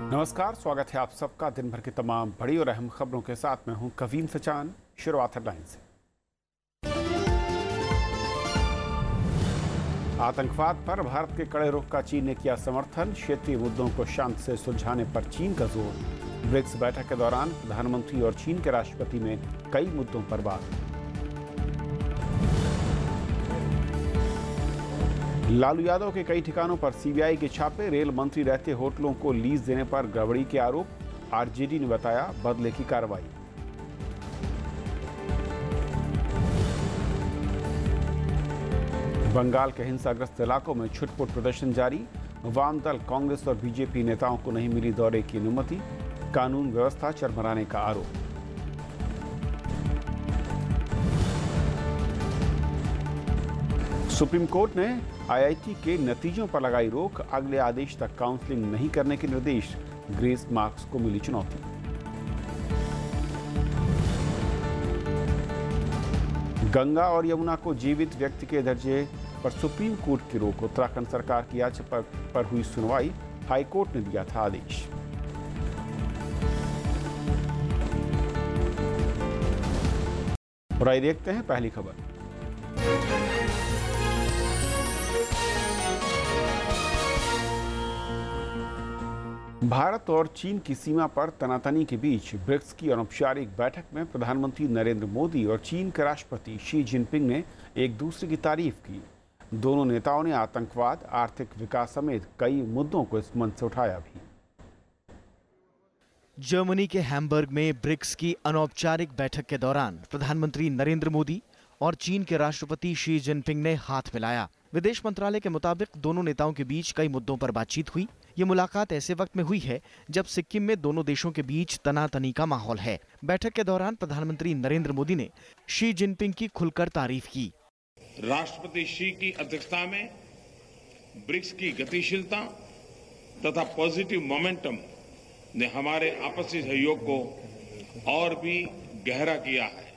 नमस्कार, स्वागत है आप सबका दिन भर की तमाम बड़ी और अहम खबरों के साथ। मैं हूं कवीम सचान। शुरुआत हेडलाइन से। आतंकवाद पर भारत के कड़े रुख का चीन ने किया समर्थन। क्षेत्रीय मुद्दों को शांति से सुलझाने पर चीन का जोर। ब्रिक्स बैठक के दौरान प्रधानमंत्री और चीन के राष्ट्रपति में कई मुद्दों पर बात। लालू यादव के कई ठिकानों पर सीबीआई के छापे। रेल मंत्री रहते होटलों को लीज देने पर गड़बड़ी के आरोप। आरजेडी ने बताया बदले की कार्रवाई। बंगाल के हिंसाग्रस्त इलाकों में छुटपुट प्रदर्शन जारी। वाम दल, कांग्रेस और बीजेपी नेताओं को नहीं मिली दौरे की अनुमति। कानून व्यवस्था चरमराने का आरोप। सुप्रीम कोर्ट ने आईआईटी के नतीजों पर लगाई रोक। अगले आदेश तक काउंसलिंग नहीं करने के निर्देश। ग्रेस मार्क्स को मिली चुनौती। गंगा और यमुना को जीवित व्यक्ति के दर्जे पर सुप्रीम कोर्ट की रोक। उत्तराखंड सरकार की याचिका पर हुई सुनवाई। हाईकोर्ट ने दिया था आदेश। और आइए देखते हैं पहली खबर। भारत और चीन की सीमा पर तनातनी के बीच ब्रिक्स की अनौपचारिक बैठक में प्रधानमंत्री नरेंद्र मोदी और चीन के राष्ट्रपति शी जिनपिंग ने एक दूसरे की तारीफ की। दोनों नेताओं ने आतंकवाद, आर्थिक विकास समेत कई मुद्दों को इस मंच से उठाया भी। जर्मनी के हैम्बर्ग में ब्रिक्स की अनौपचारिक बैठक के दौरान प्रधानमंत्री नरेंद्र मोदी और चीन के राष्ट्रपति शी जिनपिंग ने हाथ मिलाया। विदेश मंत्रालय के मुताबिक दोनों नेताओं के बीच कई मुद्दों पर बातचीत हुई। ये मुलाकात ऐसे वक्त में हुई है जब सिक्किम में दोनों देशों के बीच तनातनी का माहौल है। बैठक के दौरान प्रधानमंत्री नरेंद्र मोदी ने शी जिनपिंग की खुलकर तारीफ की। राष्ट्रपति शी की अध्यक्षता में ब्रिक्स की गतिशीलता तथा पॉजिटिव मोमेंटम ने हमारे आपसी सहयोग को और भी गहरा किया है।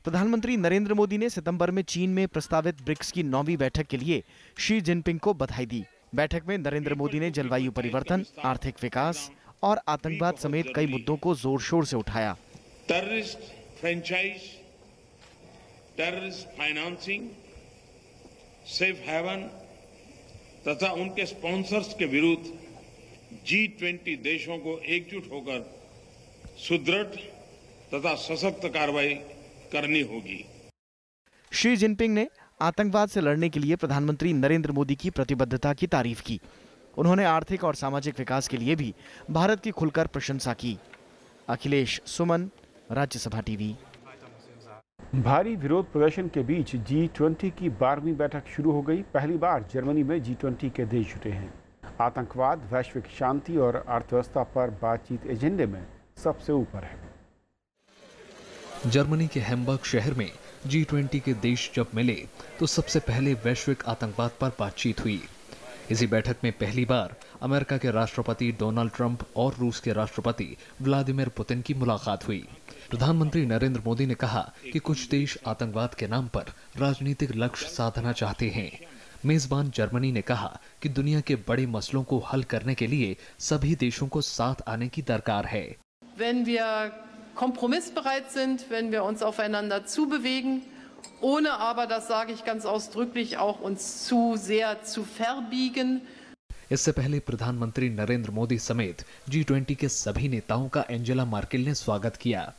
प्रधानमंत्री नरेंद्र मोदी ने सितंबर में चीन में प्रस्तावित ब्रिक्स की 9वीं बैठक के लिए शी जिनपिंग को बधाई दी। बैठक में नरेंद्र मोदी ने जलवायु परिवर्तन, आर्थिक विकास और आतंकवाद समेत कई मुद्दों को जोर शोर से उठाया। Terrorist franchise, terrorist financing, safe haven तथा उनके स्पॉन्सर्स के विरुद्ध G20 देशों को एकजुट होकर सुदृढ़ तथा सशक्त कार्रवाई करनी होगी। शी जिनपिंग ने आतंकवाद से लड़ने के लिए प्रधानमंत्री नरेंद्र मोदी की प्रतिबद्धता की तारीफ की। उन्होंने आर्थिक और सामाजिक विकास के लिए भी भारत की खुलकर प्रशंसा की। अखिलेश सुमन, राज्यसभा टीवी। भारी विरोध प्रदर्शन के बीच G20 की 12वीं बैठक शुरू हो गई। पहली बार जर्मनी में G20 के देश जुटे हैं। आतंकवाद, वैश्विक शांति और अर्थव्यवस्था पर बातचीत एजेंडे में सबसे ऊपर है। जर्मनी के हैम्बर्ग शहर में G20 के देश जब मिले तो सबसे पहले वैश्विक आतंकवाद पर बातचीत हुई। इसी बैठक में पहली बार अमेरिका के राष्ट्रपति डोनाल्ड ट्रंप और रूस के राष्ट्रपति व्लादिमीर पुतिन की मुलाकात हुई। प्रधानमंत्री नरेंद्र मोदी ने कहा कि कुछ देश आतंकवाद के नाम पर राजनीतिक लक्ष्य साधना चाहते हैं। मेजबान जर्मनी ने कहा कि दुनिया के बड़े मसलों को हल करने के लिए सभी देशों को साथ आने की दरकार है। kompromissbereit sind, wenn wir uns aufeinander zubewegen, ohne aber, das sage ich ganz ausdrücklich, auch uns zu sehr zu verbiegen. इससे पहले प्रधानमंत्री नरेंद्र मोदी समेत G20 के सभी नेताओं का एंजेला मर्केल ने स्वागत किया।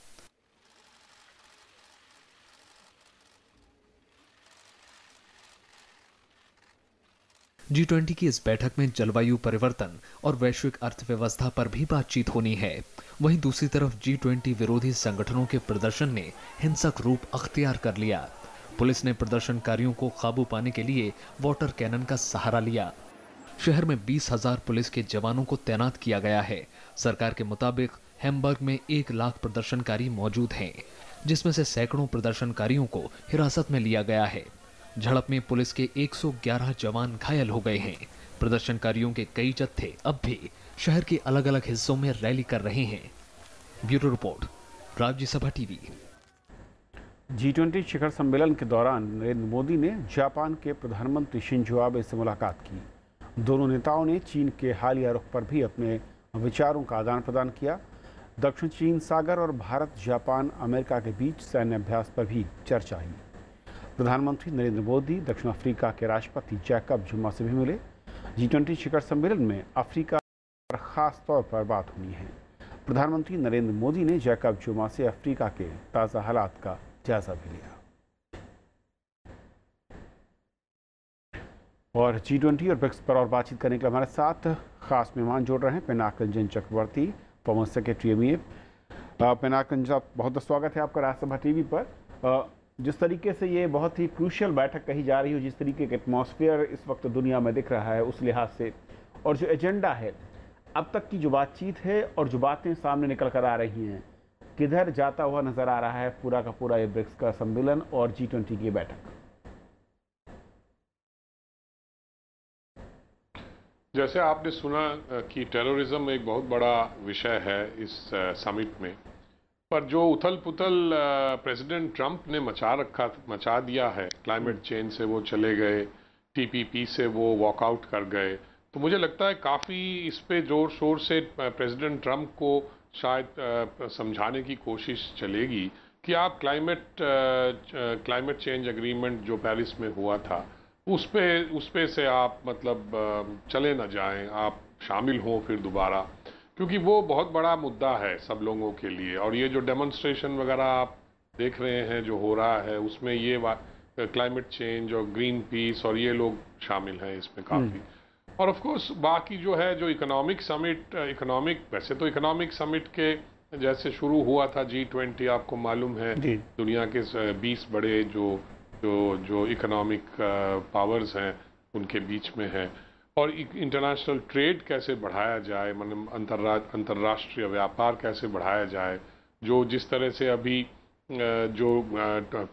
G20 की इस बैठक में जलवायु परिवर्तन और वैश्विक अर्थव्यवस्था पर भी बातचीत होनी है। वहीं दूसरी तरफ G20 विरोधी संगठनों के प्रदर्शन ने हिंसक रूप अख्तियार कर लिया। पुलिस ने प्रदर्शनकारियों को काबू पाने के लिए वाटर कैनन का सहारा लिया। शहर में 20,000 पुलिस के जवानों को तैनात किया गया है। सरकार के मुताबिक हैम्बर्ग में 1 लाख प्रदर्शनकारी मौजूद हैं, जिसमें से सैकड़ों प्रदर्शनकारियों को हिरासत में लिया गया है। झड़प में पुलिस के 111 जवान घायल हो गए हैं। प्रदर्शनकारियों के कई जत्थे अब भी शहर के अलग अलग हिस्सों में रैली कर रहे हैं। Bureau report, Rajya Sabha TV. G20 शिखर सम्मेलन के दौरान नरेंद्र मोदी ने जापान के प्रधानमंत्री शिंजो आबे से मुलाकात की। दोनों नेताओं ने चीन के हालिया रुख पर भी अपने विचारों का आदान प्रदान किया। दक्षिण चीन सागर और भारत जापान अमेरिका के बीच सैन्य अभ्यास पर भी चर्चा हुई। प्रधानमंत्री नरेंद्र मोदी दक्षिण अफ्रीका के राष्ट्रपति जैकब जुमा से भी मिले। G20 शिखर सम्मेलन में अफ्रीका पर खास तौर पर बात होनी है। प्रधानमंत्री नरेंद्र मोदी ने जैकब जुमा से अफ्रीका के ताज़ा हालात का जायजा भी लिया। और G20 और ब्रिक्स पर और बातचीत करने के लिए हमारे साथ खास मेहमान जुड़ रहे हैं Pinak Ranjan Chakravarty, former secretary MEA. Pinak Ranjan साहब, बहुत बहुत स्वागत है आपका राज्यसभा टीवी पर। जिस तरीके से ये बहुत ही क्रूशियल बैठक कही जा रही हो, जिस तरीके का एटमॉस्फेयर इस वक्त दुनिया में दिख रहा है उस लिहाज से, और जो एजेंडा है अब तक की जो बातचीत है और जो बातें सामने निकल कर आ रही हैं, किधर जाता हुआ नजर आ रहा है पूरा का पूरा ये ब्रिक्स का सम्मेलन और G20 की बैठक? जैसे आपने सुना कि टेररिज्म एक बहुत बड़ा विषय है इस समिट में, पर जो उथल पुथल प्रेसिडेंट ट्रंप ने मचा दिया है, क्लाइमेट चेंज से वो चले गए, TPP से वो वॉकआउट कर गए, तो मुझे लगता है काफ़ी इस पे जोर शोर से प्रेसिडेंट ट्रंप को शायद समझाने की कोशिश चलेगी कि आप क्लाइमेट चेंज एग्रीमेंट जो पेरिस में हुआ था उस पे से आप मतलब चले ना जाएं, आप शामिल हों फिर दोबारा, क्योंकि वो बहुत बड़ा मुद्दा है सब लोगों के लिए। और ये जो डेमोन्स्ट्रेशन वगैरह आप देख रहे हैं जो हो रहा है, उसमें ये क्लाइमेट चेंज और ग्रीन पीस और ये लोग शामिल हैं इसमें काफ़ी। और ऑफ कोर्स बाकी जो है जो इकोनॉमिक समिट के जैसे शुरू हुआ था G20, आपको मालूम है दुनिया के 20 बड़े जो इकोनॉमिक पावर्स हैं उनके बीच में है, और इंटरनेशनल ट्रेड कैसे बढ़ाया जाए, मतलब अंतर्राष्ट्रीय व्यापार कैसे बढ़ाया जाए, जो जिस तरह से अभी जो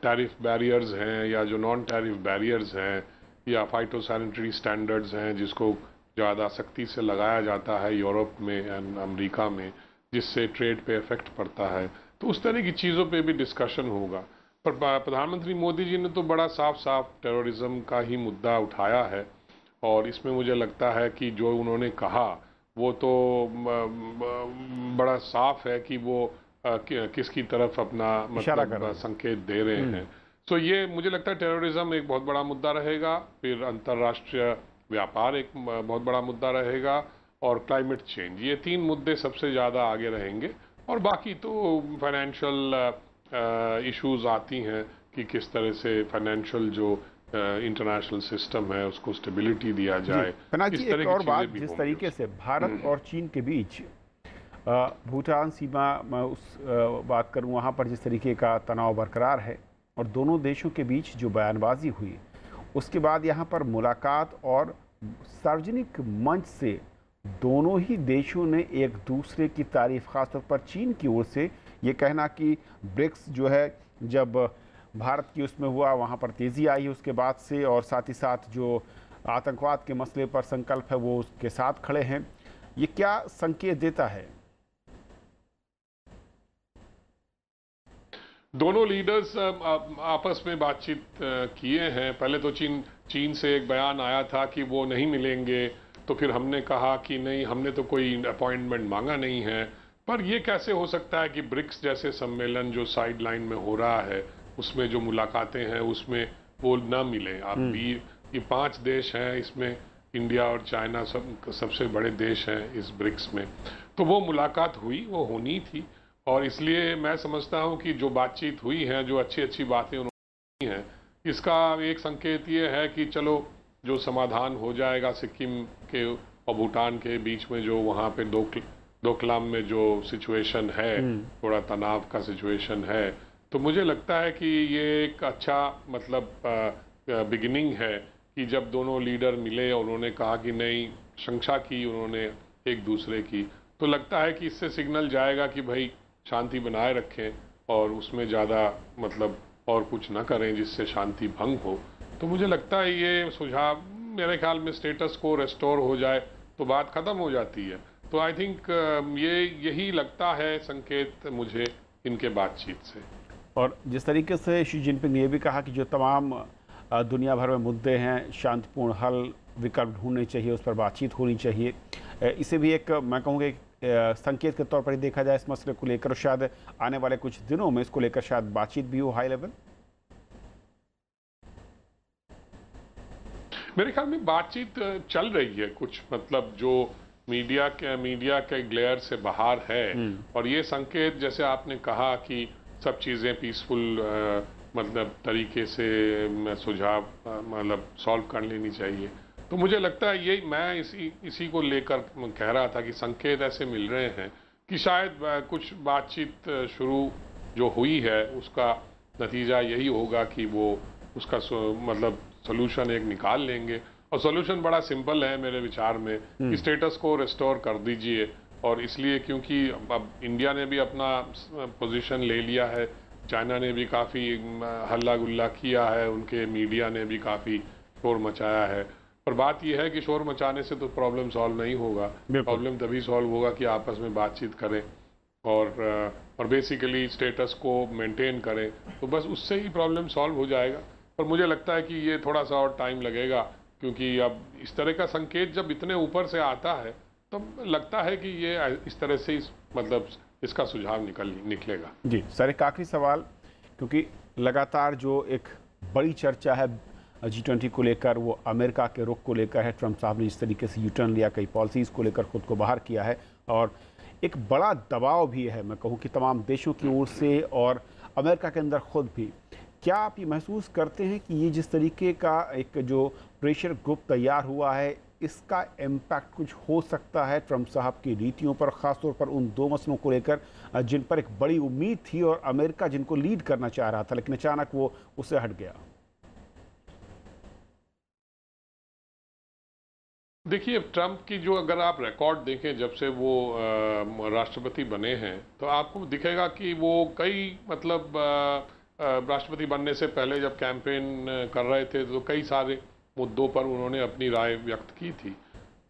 टैरिफ बैरियर्स हैं या जो नॉन टैरिफ बैरियर्स हैं या फाइटोसैनिटरी स्टैंडर्ड्स हैं जिसको ज़्यादा सख्ती से लगाया जाता है यूरोप में एंड अमेरिका में, जिससे ट्रेड पे इफेक्ट पड़ता है, तो उस तरह की चीज़ों पे भी डिस्कशन होगा। पर प्रधानमंत्री मोदी जी ने तो बड़ा साफ टेररिज्म का ही मुद्दा उठाया है, और इसमें मुझे लगता है कि जो उन्होंने कहा वो तो बड़ा साफ है कि वो किसकी तरफ अपना मतलब संकेत दे रहे हैं। तो ये मुझे लगता है टेररिज्म एक बहुत बड़ा मुद्दा रहेगा, फिर अंतर्राष्ट्रीय व्यापार एक बहुत बड़ा मुद्दा रहेगा, और क्लाइमेट चेंज, ये 3 मुद्दे सबसे ज़्यादा आगे रहेंगे। और बाकी तो फाइनेंशियल इश्यूज आती हैं कि किस तरह से फाइनेंशियल जो इंटरनेशनल सिस्टम है उसको स्टेबिलिटी दिया जाए। जी, एक और बात, जिस तरीके से भारत और चीन के बीच भूटान सीमा में उस बात करूं, वहां पर जिस तरीके का तनाव बरकरार है और दोनों देशों के बीच जो बयानबाजी हुई, उसके बाद यहां पर मुलाकात और सार्वजनिक मंच से दोनों ही देशों ने एक दूसरे की तारीफ, खासतौर पर चीन की ओर से ये कहना कि ब्रिक्स जो है जब भारत की उसमें हुआ वहाँ पर तेज़ी आई उसके बाद से, और साथ ही साथ जो आतंकवाद के मसले पर संकल्प है वो उसके साथ खड़े हैं, ये क्या संकेत देता है? दोनों लीडर्स आपस में बातचीत किए हैं। पहले तो चीन से एक बयान आया था कि वो नहीं मिलेंगे, तो फिर हमने कहा कि नहीं, हमने तो कोई अपॉइंटमेंट मांगा नहीं है। पर ये कैसे हो सकता है कि ब्रिक्स जैसे सम्मेलन जो साइड लाइन में हो रहा है उसमें जो मुलाकातें हैं उसमें वो न मिले। आप भी ये 5 देश हैं, इसमें इंडिया और चाइना सबसे बड़े देश हैं इस ब्रिक्स में, तो वो मुलाकात हुई, वो होनी थी। और इसलिए मैं समझता हूँ कि जो बातचीत हुई है, जो अच्छी बातें उन्होंने की हैं, इसका एक संकेत ये है कि चलो जो समाधान हो जाएगा सिक्किम के और भूटान के बीच में, जो वहाँ पे डोकलाम में जो सिचुएशन है, थोड़ा तनाव का सिचुएशन है, तो मुझे लगता है कि ये एक अच्छा मतलब बिगिनिंग है कि जब दोनों लीडर मिले और उन्होंने कहा कि नहीं, शंका की उन्होंने एक दूसरे की, तो लगता है कि इससे सिग्नल जाएगा कि भाई शांति बनाए रखें और उसमें ज़्यादा मतलब और कुछ ना करें जिससे शांति भंग हो। तो मुझे लगता है ये सुझाव, मेरे ख्याल में स्टेटस को रेस्टोर हो जाए तो बात ख़त्म हो जाती है। तो आई थिंक यही लगता है संकेत मुझे इनके बातचीत से। और जिस तरीके से शी जिनपिंग ने यह भी कहा कि जो तमाम दुनिया भर में मुद्दे हैं, शांतिपूर्ण हल विकल्प ढूंढने चाहिए, उस पर बातचीत होनी चाहिए, इसे भी एक मैं कहूँगा संकेत के तौर पर ही देखा जाए इस मसले को लेकर, शायद आने वाले कुछ दिनों में इसको लेकर शायद बातचीत भी हो हाई लेवल? मेरे ख्याल में बातचीत चल रही है कुछ, मतलब जो मीडिया के ग्लेयर से बाहर है, और ये संकेत जैसे आपने कहा कि सब चीज़ें पीसफुल मतलब तरीके से सुझाव मतलब सॉल्व कर लेनी चाहिए, तो मुझे लगता है ये मैं इसी को लेकर कह रहा था कि संकेत ऐसे मिल रहे हैं कि शायद कुछ बातचीत शुरू जो हुई है उसका नतीजा यही होगा कि वो उसका मतलब सोल्यूशन एक निकाल लेंगे, और सोल्यूशन बड़ा सिंपल है मेरे विचार में कि स्टेटस को रिस्टोर कर दीजिए। और इसलिए क्योंकि अब इंडिया ने भी अपना पोजीशन ले लिया है, चाइना ने भी काफ़ी हल्ला गुल्ला किया है, उनके मीडिया ने भी काफ़ी शोर मचाया है, पर बात यह है कि शोर मचाने से तो प्रॉब्लम सॉल्व नहीं होगा। प्रॉब्लम तभी सॉल्व होगा कि आपस में बातचीत करें और बेसिकली स्टेटस को मेंटेन करें, तो बस उससे ही प्रॉब्लम सॉल्व हो जाएगा। पर मुझे लगता है कि ये थोड़ा सा और टाइम लगेगा, क्योंकि अब इस तरह का संकेत जब इतने ऊपर से आता है तो लगता है कि ये इस तरह से मतलब इसका सुझाव निकलेगा। जी सर, एक आखिरी सवाल, क्योंकि लगातार जो एक बड़ी चर्चा है G20 को लेकर वो अमेरिका के रुख को लेकर है। ट्रंप साहब ने जिस तरीके से यूटर्न लिया, कई पॉलिसीज़ को लेकर खुद को बाहर किया है, और एक बड़ा दबाव भी है मैं कहूँ कि तमाम देशों की ओर से और अमेरिका के अंदर खुद भी। क्या आप ये महसूस करते हैं कि ये जिस तरीके का एक जो प्रेशर ग्रुप तैयार हुआ है, इसका इम्पैक्ट कुछ हो सकता है ट्रंप साहब की नीतियों पर, ख़ासतौर पर उन दो मसलों को लेकर जिन पर एक बड़ी उम्मीद थी और अमेरिका जिनको लीड करना चाह रहा था, लेकिन अचानक वो उससे हट गया? देखिए, ट्रंप की जो अगर आप रिकॉर्ड देखें जब से वो राष्ट्रपति बने हैं, तो आपको दिखेगा कि वो कई मतलब राष्ट्रपति बनने से पहले जब कैंपेन कर रहे थे तो कई सारे मुद्दों पर उन्होंने अपनी राय व्यक्त की थी,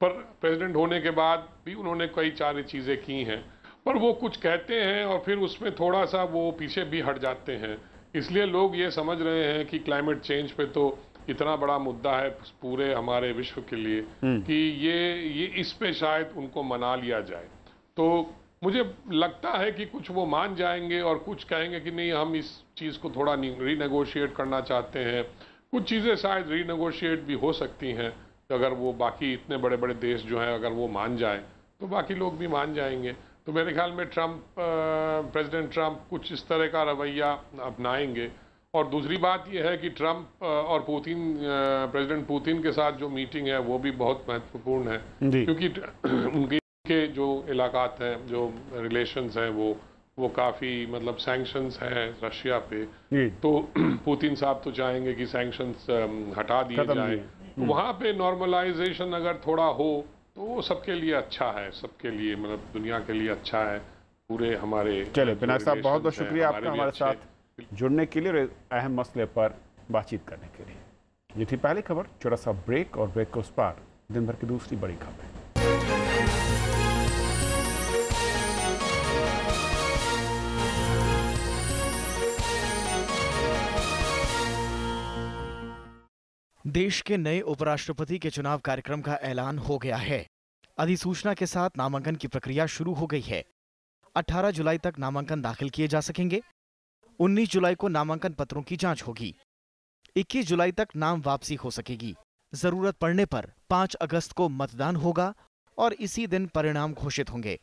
पर प्रेसिडेंट होने के बाद भी उन्होंने कई सारी चीज़ें की हैं, पर वो कुछ कहते हैं और फिर उसमें थोड़ा सा वो पीछे भी हट जाते हैं। इसलिए लोग ये समझ रहे हैं कि क्लाइमेट चेंज पे तो इतना बड़ा मुद्दा है पूरे हमारे विश्व के लिए कि ये इस पे शायद उनको मना लिया जाए। तो मुझे लगता है कि कुछ वो मान जाएंगे और कुछ कहेंगे कि नहीं, हम इस चीज़ को थोड़ा रीनेगोशिएट करना चाहते हैं। कुछ चीज़ें शायद रीनेगोशिएट भी हो सकती हैं, अगर वो बाकी इतने बड़े बड़े देश जो हैं अगर वो मान जाएं तो बाकी लोग भी मान जाएंगे। तो मेरे ख्याल में प्रेसिडेंट ट्रंप कुछ इस तरह का रवैया अपनाएंगे। और दूसरी बात यह है कि ट्रंप और प्रेसिडेंट पुतिन के साथ जो मीटिंग है वो भी बहुत महत्वपूर्ण है, क्योंकि उनके जो इलाकात हैं, जो रिलेशंस हैं, वो काफ़ी मतलब सैंक्शंस हैं रशिया पे, तो पुतिन साहब तो चाहेंगे कि सैंक्शंस हटा दिए जाए। तो वहाँ पे नॉर्मलाइजेशन अगर थोड़ा हो तो वो सबके लिए अच्छा है, सबके लिए मतलब दुनिया के लिए अच्छा है, पूरे हमारे। चलिए पिनाक साहब, बहुत बहुत शुक्रिया आपका हमारे साथ जुड़ने के लिए और अहम मसले पर बातचीत करने के लिए। ये थी पहली खबर, छोटा सा ब्रेक और ब्रेक के उस पार दिन भर की दूसरी बड़ी खबर। देश के नए उपराष्ट्रपति के चुनाव कार्यक्रम का ऐलान हो गया है। अधिसूचना के साथ नामांकन की प्रक्रिया शुरू हो गई है। 18 जुलाई तक नामांकन दाखिल किए जा सकेंगे। 19 जुलाई को नामांकन पत्रों की जांच होगी। 21 जुलाई तक नाम वापसी हो सकेगी। जरूरत पड़ने पर 5 अगस्त को मतदान होगा और इसी दिन परिणाम घोषित होंगे।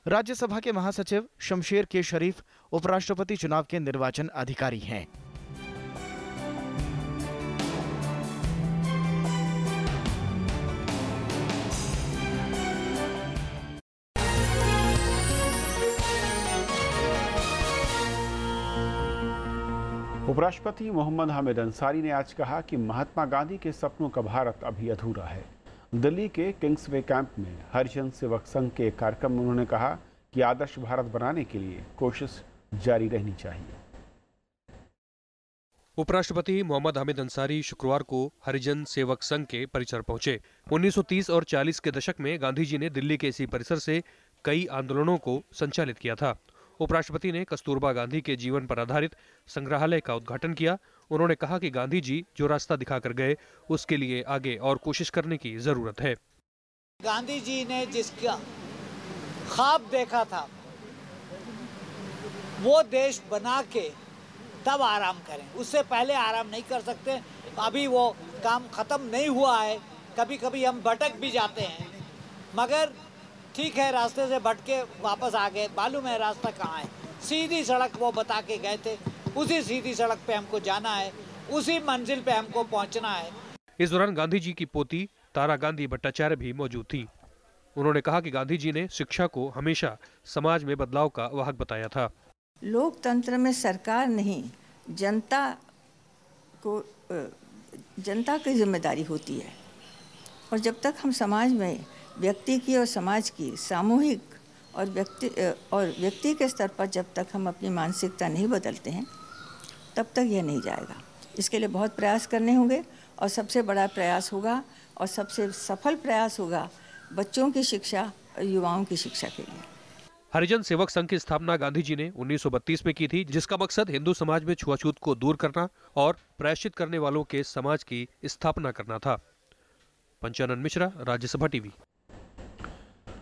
राज्यसभा के महासचिव शमशेर के शरीफ उपराष्ट्रपति चुनाव के निर्वाचन अधिकारी हैं। उपराष्ट्रपति मोहम्मद हामिद अंसारी ने आज कहा कि महात्मा गांधी के सपनों का भारत अभी अधूरा है। दिल्ली के किंग्सवे कैंप में हरिजन सेवक संघ के कार्यक्रम में उन्होंने कहा कि आदर्श भारत बनाने के लिए कोशिश जारी रहनी चाहिए। उपराष्ट्रपति मोहम्मद हामिद अंसारी शुक्रवार को हरिजन सेवक संघ के परिसर पहुंचे। 1930 और 40 के दशक में गांधी जी ने दिल्ली के इसी परिसर से कई आंदोलनों को संचालित किया था। उपराष्ट्रपति ने कस्तूरबा गांधी के जीवन पर आधारित संग्रहालय का उद्घाटन किया। उन्होंने कहा कि गांधी जी जो रास्ता दिखाकर गए उसके लिए आगे और कोशिश करने की जरूरत है। गांधी जी ने जिसका ख्वाब देखा था वो देश बना के तब आराम करें, उससे पहले आराम नहीं कर सकते। अभी वो काम ख़त्म नहीं हुआ है, कभी कभी हम भटक भी जाते हैं, मगर ठीक है, रास्ते से भटके वापस आ गए, मालूम है रास्ता कहाँ है। सीधी सड़क वो बता के गए थे, उसी सीधी सड़क पे हमको जाना है, उसी मंजिल पे हमको पहुंचना है। इस दौरान गांधी जी की पोती तारा गांधी भट्टाचार्य भी मौजूद थी। उन्होंने कहा कि गांधी जी ने शिक्षा को हमेशा समाज में बदलाव का वाहक बताया था। लोकतंत्र में सरकार नहीं, जनता की जिम्मेदारी होती है, और जब तक हम समाज में व्यक्ति की और समाज की सामूहिक और व्यक्ति के स्तर पर जब तक हम अपनी मानसिकता नहीं बदलते हैं, तब तक यह नहीं जाएगा। इसके लिए बहुत प्रयास करने होंगे, और सबसे बड़ा प्रयास होगा और सबसे सफल प्रयास होगा बच्चों की शिक्षा और युवाओं की शिक्षा के लिए। हरिजन सेवक संघ की स्थापना गांधी जी ने 1932 में की थी, जिसका मकसद हिंदू समाज में छुआछूत को दूर करना और प्रायश्चित करने वालों के समाज की स्थापना करना था। पंचानन मिश्रा, राज्यसभा टीवी।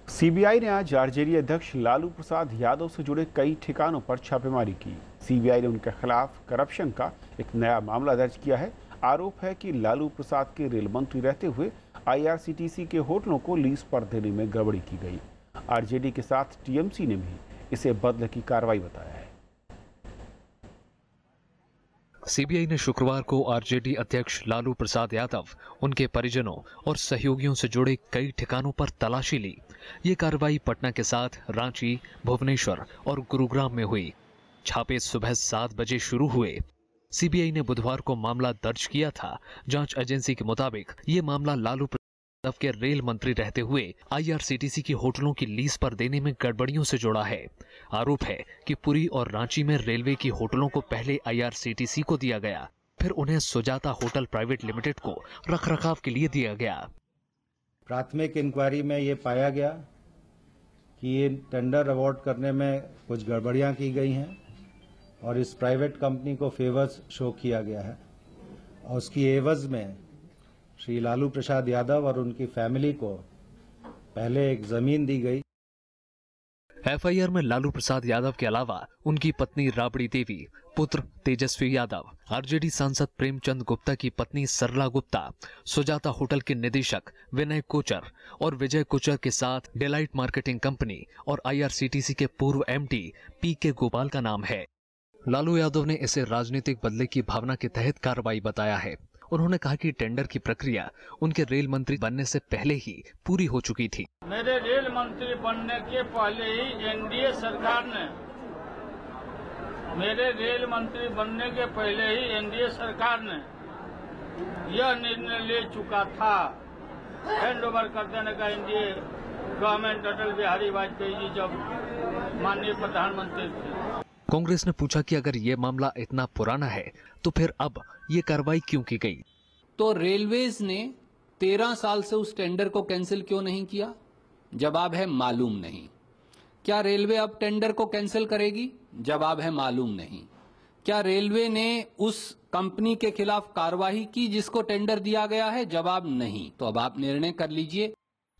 सीबीआई ने आज आरजेडी अध्यक्ष लालू प्रसाद यादव से जुड़े कई ठिकानों पर छापेमारी की। सीबीआई ने उनके खिलाफ करप्शन का एक नया मामला दर्ज किया है। आरोप है कि लालू प्रसाद के रेल मंत्री रहते हुए आईआरसीटीसी के होटलों को लीज पर देने में गड़बड़ी की गई। आरजेडी के साथ टीएमसी ने भी इसे बदले की कार्रवाई बताया है। सीबीआई ने शुक्रवार को आरजेडी अध्यक्ष लालू प्रसाद यादव, उनके परिजनों और सहयोगियों से जुड़े कई ठिकानों पर तलाशी ली। ये कार्रवाई पटना के साथ रांची, भुवनेश्वर और गुरुग्राम में हुई। छापे सुबह 7 बजे शुरू हुए। सीबीआई ने बुधवार को मामला दर्ज किया था। जांच एजेंसी के मुताबिक ये मामला लालू प्रसाद के रेल मंत्री रहते हुए आईआरसीटीसी की होटलों की लीज पर देने में गड़बड़ियों से जुड़ा है। आरोप है कि पुरी और रांची में रेलवे की होटलों को पहले आईआरसीटीसी को दिया गया, फिर उन्हें सुजाता होटल प्राइवेट लिमिटेड को रखरखाव के लिए दिया गया। प्राथमिक इंक्वायरी में ये पाया गया कि ये टेंडर अवार्ड करने में कुछ गड़बड़ियां की गई हैं और इस प्राइवेट कंपनी को फेवर्स शो किया गया है, और उसकी एवज में श्री लालू प्रसाद यादव और उनकी फैमिली को पहले एक जमीन दी गई। एफआईआर में लालू प्रसाद यादव के अलावा उनकी पत्नी राबड़ी देवी, पुत्र तेजस्वी यादव, आरजेडी सांसद प्रेमचंद गुप्ता की पत्नी सरला गुप्ता, सुजाता होटल के निदेशक विनय कोचर और विजय कोचर के साथ डेलाइट मार्केटिंग कंपनी और आईआरसीटीसी के पूर्व एमडी पीके गोपाल का नाम है। लालू यादव ने इसे राजनीतिक बदले की भावना के तहत कार्रवाई बताया है। उन्होंने कहा कि टेंडर की प्रक्रिया उनके रेल मंत्री बनने से पहले ही पूरी हो चुकी थी। मेरे रेल मंत्री बनने के पहले ही एनडीए सरकार ने यह निर्णय ले चुका था हैंड ओवर कर देने का। एनडीए गवर्नमेंट अटल बिहारी वाजपेयी जी जब माननीय प्रधानमंत्री थे। कांग्रेस ने पूछा कि अगर ये मामला इतना पुराना है तो फिर अब ये कार्रवाई क्यों की गई? तो रेलवेज ने 13 साल से उस टेंडर को कैंसिल क्यों नहीं किया? जवाब है मालूम नहीं। क्या रेलवे अब टेंडर को कैंसिल करेगी? जवाब है मालूम नहीं। क्या रेलवे ने उस कंपनी के खिलाफ कार्रवाई की जिसको टेंडर दिया गया है? जवाब नहीं। तो अब आप निर्णय कर लीजिए।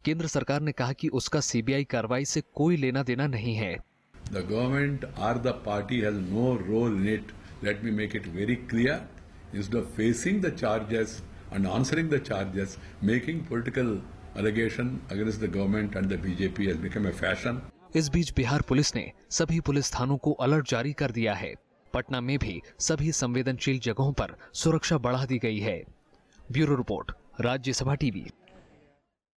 केंद्र सरकार ने कहा कि उसका सीबीआई कार्रवाई से कोई लेना देना नहीं है। The government or the party has no role in it. Let me make it very clear. Instead of facing the charges and answering the charges, making political allegation against the government and the BJP has become a fashion. इस बीच Bihar police ने सभी police थानों को alert जारी कर दिया है। पटना में भी सभी संवेदनशील जगहों पर सुरक्षा बढ़ा दी गई है। Bureau report, Rajya Sabha TV.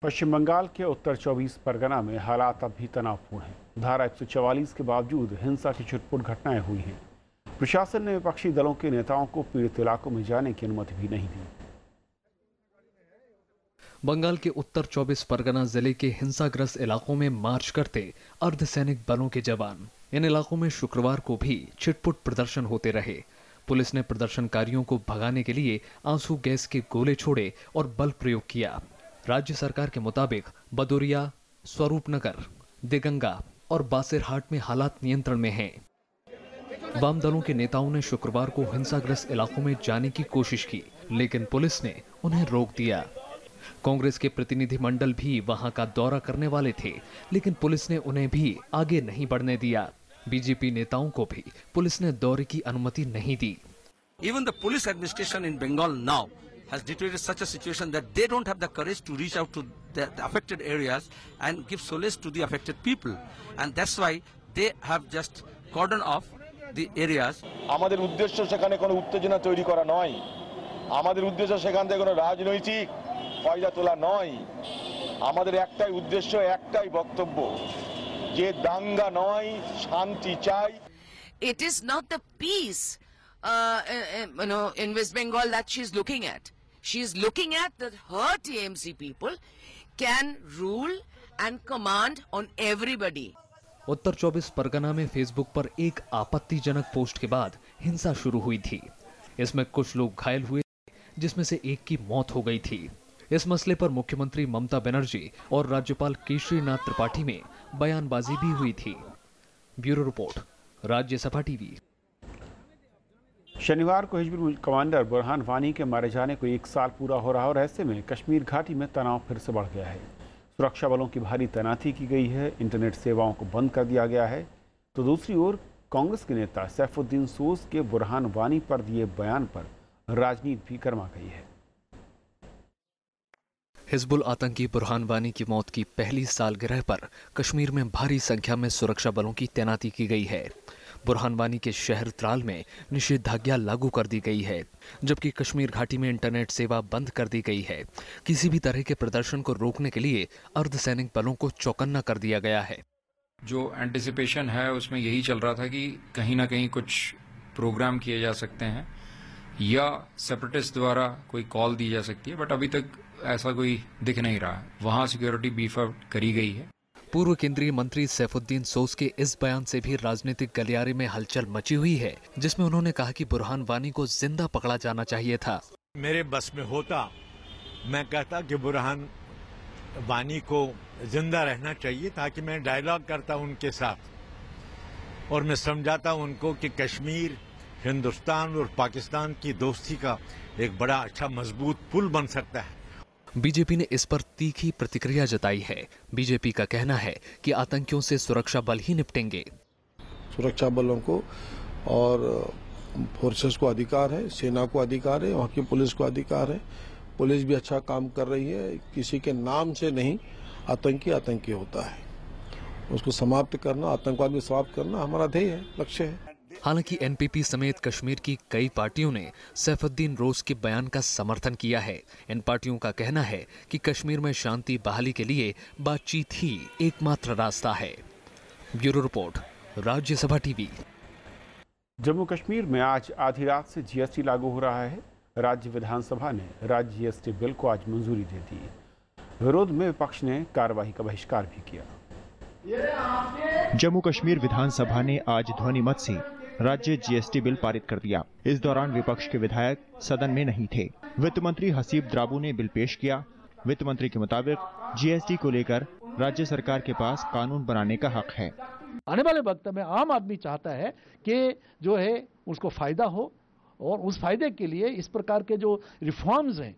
Paschim Bangal के उत्तर 24 परगना में हालात अब भी तनावपूर्ण हैं। धारा 144 के बावजूद हिंसा की छुटपुट घटनाएं हुई हैं। प्रशासन ने विपक्षी दलों के नेताओं को पीड़ित इलाकों में जाने की अनुमति भी नहीं दी। बंगाल के उत्तर 24 परगना जिले के हिंसाग्रस्त इलाकों में मार्च करते अर्धसैनिक बलों के जवान। इन इलाकों में शुक्रवार को भी छिटपुट प्रदर्शन होते रहे। पुलिस ने प्रदर्शनकारियों को भगाने के लिए आंसू गैस के गोले छोड़े और बल प्रयोग किया। राज्य सरकार के मुताबिक बदोरिया, स्वरूपनगर, दिगंगा और बासिरहाट में हालात नियंत्रण में हैं। वाम दलों के नेताओं ने शुक्रवार को हिंसाग्रस्त इलाकों में जाने की कोशिश की, लेकिन पुलिस ने उन्हें रोक दिया। कांग्रेस के प्रतिनिधिमंडल भी वहां का दौरा करने वाले थे, लेकिन पुलिस ने उन्हें भी आगे नहीं बढ़ने दिया। बीजेपी नेताओं को भी पुलिस ने दौरे की अनुमति नहीं दी। Even the police administration in Bengal now has deteriorated such a situation that they don't have the courage to reach out to the affected areas and give solace to the affected people, and that's why they have just cordoned off the areas. আমাদের উদ্দেশ্য সেখানে কোনো উত্তেজনা তৈরি করা নয়, আমাদের উদ্দেশ্য সেখান থেকে কোনো রাজনৈতিক ফায়দা তোলা নয়। আমাদের একটাই উদ্দেশ্য, একটাই বক্তব্য যে দাঙ্গা নয়, শান্তি চাই। It is not the peace in West Bengal that she is looking at. She is looking at that her TMC people can rule and command on everybody. उत्तर 24 परगना में फेसबुक पर एक आपत्तिजनक पोस्ट के बाद हिंसा शुरू हुई थी। इसमें कुछ लोग घायल हुए, जिसमें से एक की मौत हो गई थी। इस मसले पर मुख्यमंत्री ममता बनर्जी और राज्यपाल केशरीनाथ त्रिपाठी में बयानबाजी भी हुई थी। Bureau report, Rajya Sabha TV. शनिवार को हिजबुल कमांडर बुरहान वानी के मारे जाने को 1 साल पूरा हो रहा और ऐसे में कश्मीर घाटी में तनाव फिर से बढ़ गया है। सुरक्षा बलों की भारी तैनाती की गई है, इंटरनेट सेवाओं को बंद कर दिया गया है। तो दूसरी ओर कांग्रेस के नेता सैफुद्दीन सोज के बुरहान वानी पर दिए बयान पर राजनीति भी गर्मा गई है। हिजबुल आतंकी बुरहान वानी की मौत की पहली सालगिरह पर कश्मीर में भारी संख्या में सुरक्षा बलों की तैनाती की गई है। बुरहान वानी के शहर त्राल में निषेधाज्ञा लागू कर दी गई है, जबकि कश्मीर घाटी में इंटरनेट सेवा बंद कर दी गई है। किसी भी तरह के प्रदर्शन को रोकने के लिए अर्धसैनिक बलों को चौकन्ना कर दिया गया है। जो एंटिसिपेशन है उसमें यही चल रहा था कि कहीं ना कहीं कुछ प्रोग्राम किए जा सकते हैं या सेपरेटिस्ट द्वारा कोई कॉल दी जा सकती है, बट अभी तक ऐसा कोई दिख नहीं रहा है। वहां सिक्योरिटी बीफ अप करी गई है। पूर्व केंद्रीय मंत्री सैफुद्दीन सोज के इस बयान से भी राजनीतिक गलियारे में हलचल मची हुई है, जिसमें उन्होंने कहा कि बुरहान वानी को जिंदा पकड़ा जाना चाहिए था। मेरे बस में होता मैं कहता कि बुरहान वानी को जिंदा रहना चाहिए, ताकि मैं डायलॉग करता उनके साथ और मैं समझाता उनको कि कश्मीर हिंदुस्तान और पाकिस्तान की दोस्ती का एक बड़ा अच्छा मजबूत पुल बन सकता है। बीजेपी ने इस पर तीखी प्रतिक्रिया जताई है। बीजेपी का कहना है कि आतंकियों से सुरक्षा बल ही निपटेंगे। सुरक्षा बलों को और फोर्सेस को अधिकार है, सेना को अधिकार है, वहाँ की पुलिस को अधिकार है। पुलिस भी अच्छा काम कर रही है। किसी के नाम से नहीं, आतंकी होता है, उसको समाप्त करना, आतंकवाद को समाप्त करना हमारा ध्येय है, लक्ष्य है। हालांकि एनपीपी समेत कश्मीर की कई पार्टियों ने सैफुद्दीन रोज के बयान का समर्थन किया है। इन पार्टियों का कहना है कि कश्मीर में शांति बहाली के लिए बातचीत ही एकमात्र रास्ता है। Bureau report, Rajya Sabha TV. Jammu Kashmir में आज आधी रात से जीएसटी लागू हो रहा है। राज्य विधानसभा ने राज्य जीएसटी बिल को आज मंजूरी दे दी। विरोध में विपक्ष ने कार्रवाई का बहिष्कार भी किया। जम्मू कश्मीर विधानसभा ने आज ध्वनिमत से राज्य जीएसटी बिल पारित कर दिया। इस दौरान विपक्ष के विधायक सदन में नहीं थे। वित्त मंत्री हसीब द्राबू ने बिल पेश किया। वित्त मंत्री के मुताबिक जीएसटी को लेकर राज्य सरकार के पास कानून बनाने का हक है। आने वाले वक्त में आम आदमी चाहता है कि जो है उसको फायदा हो, और उस फायदे के लिए इस प्रकार के जो रिफॉर्म्स हैं,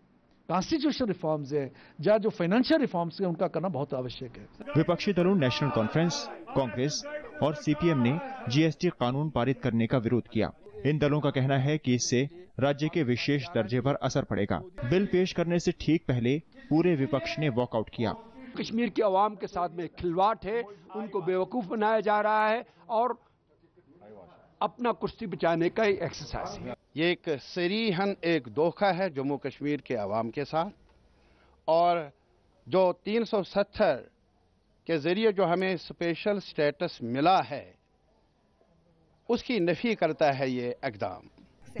कॉन्स्टिट्यूशन रिफॉर्म्स है या जो फाइनेंशियल रिफॉर्म्स है, उनका करना बहुत आवश्यक है। विपक्षी दलों नेशनल कॉन्फ्रेंस, कांग्रेस और सीपीएम ने जीएसटी कानून पारित करने का विरोध किया। इन दलों का कहना है कि इससे राज्य के विशेष दर्जे पर असर पड़ेगा। बिल पेश करने से ठीक पहले पूरे विपक्ष ने वॉकआउट किया। कश्मीर के अवाम के साथ में खिलवाड़ है, उनको बेवकूफ बनाया जा रहा है और अपना कुश्ती बचाने का एक्सरसाइज है। ये एक सरीहन एक धोखा है जम्मू कश्मीर के अवाम के साथ, और जो 370 के जरिए जो हमें स्पेशल स्टेटस मिला है उसकी नफी करता है ये इक़दाम।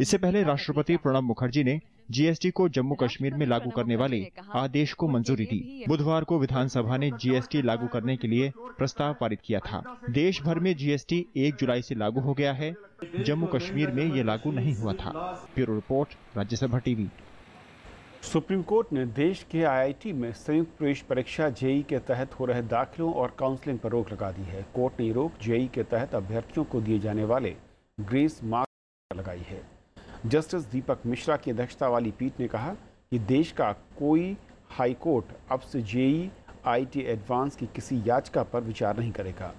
इससे पहले राष्ट्रपति प्रणब मुखर्जी ने जीएसटी को जम्मू कश्मीर में लागू करने वाले आदेश को मंजूरी दी। बुधवार को विधानसभा ने जीएसटी लागू करने के लिए प्रस्ताव पारित किया था। देश भर में जीएसटी 1 जुलाई से लागू हो गया है। जम्मू कश्मीर में ये लागू नहीं हुआ था। Bureau report, Rajya Sabha TV. Supreme court ने देश के आईआईटी में संयुक्त प्रवेश परीक्षा जेईई के तहत हो रहे दाखिलों और काउंसलिंग पर रोक लगा दी है। कोर्ट ने ये रोक जेईई के तहत अभ्यर्थियों को दिए जाने वाले ग्रेस मार्क्स पर लगाई है। जस्टिस दीपक मिश्रा की अध्यक्षता वाली पीठ ने कहा कि देश का कोई हाई कोर्ट अब से जेईई आईटी एडवांस की किसी याचिका पर विचार नहीं करेगा।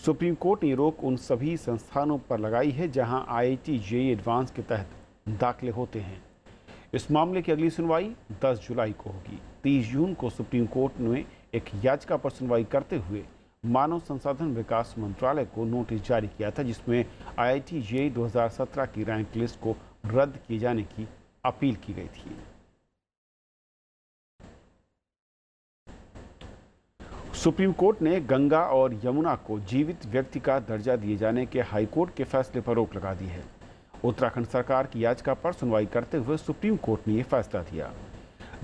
सुप्रीम कोर्ट ने रोक उन सभी संस्थानों पर लगाई है जहां आईआईटी जेईई एडवांस के तहत दाखिले होते हैं। इस मामले की अगली सुनवाई 10 जुलाई को होगी। 30 जून को सुप्रीम कोर्ट ने एक याचिका पर सुनवाई करते हुए मानव संसाधन विकास मंत्रालय को नोटिस जारी किया था, जिसमें आईआईटी जेईई 2017 की रैंक लिस्ट को रद्द किए जाने की अपील की गई थी। सुप्रीम कोर्ट ने गंगा और यमुना को जीवित व्यक्ति का दर्जा दिए जाने के हाईकोर्ट के फैसले पर रोक लगा दी है। उत्तराखंड सरकार की याचिका पर सुनवाई करते हुए सुप्रीम कोर्ट ने यह फैसला दिया।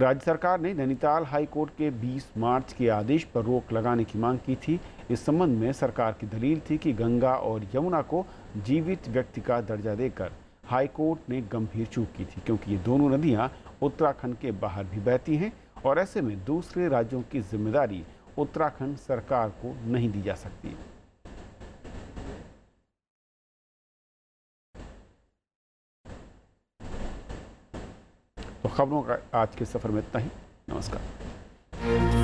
राज्य सरकार ने नैनीताल हाई कोर्ट के 20 मार्च के आदेश पर रोक लगाने की मांग की थी। इस संबंध में सरकार की दलील थी कि गंगा और यमुना को जीवित व्यक्ति का दर्जा देकर हाई कोर्ट ने गंभीर चूक की थी, क्योंकि ये दोनों नदियां उत्तराखंड के बाहर भी बहती हैं और ऐसे में दूसरे राज्यों की जिम्मेदारी उत्तराखंड सरकार को नहीं दी जा सकती। तो खबरों का आज के सफर में इतना ही। नमस्कार।